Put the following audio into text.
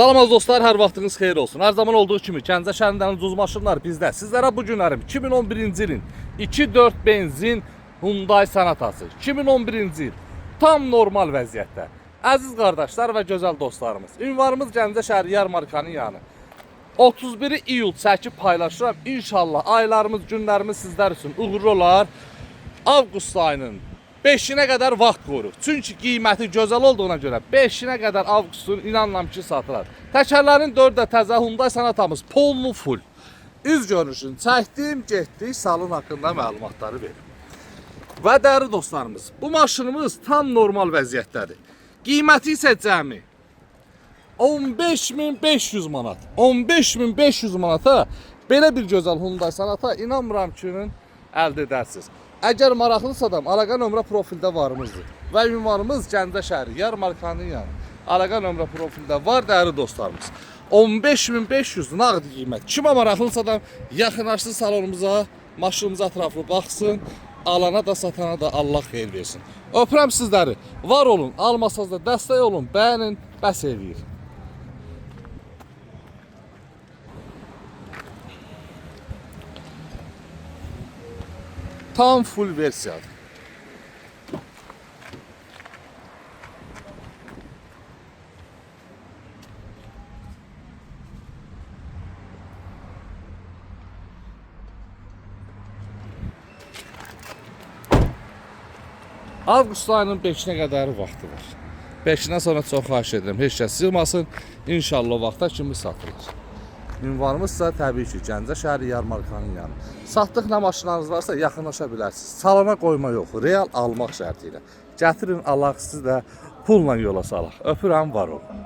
Salam az dostlar, hər vaxtınız xeyir olsun. Hər zaman olduğu kimi Gəncə şəhərindən ucuz maşınlar bizdə. Sizlərə bu günlərim 2011-ci ilin 2.4 benzin Hyundai Sonatası. 2011-ci il tam normal vəziyyətdə. Əziz qardaşlar və gözəl dostlarımız, ünvanımız Gəncə şəhəri yarmarkanın yanı. 31 iyul çəkib paylaşıram. İnşallah aylarımız, günlərimiz sizlər üçün uğurlu olar. Avqust ayının 5-inə qədər vaxt qoyuruq. Çünki qiyməti gözəl olduğuna görə 5-inə qədər avqustun inanmam ki satılar. Təkərlərin 4-də təzə Hyundai Sonatamız pollu full. Üz görünüşünü çəkdim, getdik, salon haqqında məlumatları verim. Və dəyərli dostlarımız, bu maşınımız tam normal vəziyyətdədir. Qiyməti isə cəmi 15.500 manat. 15.500 manata belə bir gözəl Hyundai Sonata inanmıram ki əldə edərsiniz. Əgər maraqlısa da əlaqə nömrə profildə varımızdır. Və ünvanımız Gəncə şəhəri yarmarkanın yanı. Əlaqə nömrə profildə var dəyərli dostlarımız. 15.500 nağd qiymət. Kimə maraqlısa da yaxınlaşsın salonumuza, maşınımıza ətraflı baxsın. Alana da satana da Allah xeyir versin. Öpürəm sizləri. Var olun, almasanız da dəstək olun, bəyənin, bəs eləyir. Tam full versiyadır. Avqust ayının 5-inə qədər vaxtı var. 5-dən sonra çox xahiş edirəm, heç kəs sığmasın. İnşallah o vaxta kimi satılır. Ünvanımızsa təbii ki Gəncə şəhəri yarmarkanın yanı. Satdıq nə maşınlarınız varsa yaxınlaşa bilərsiniz. Salona qoyma yox, real almaq şərti ilə. Gətirin, alaq, siz də pulla yola salaq. Öpürəm, var olun.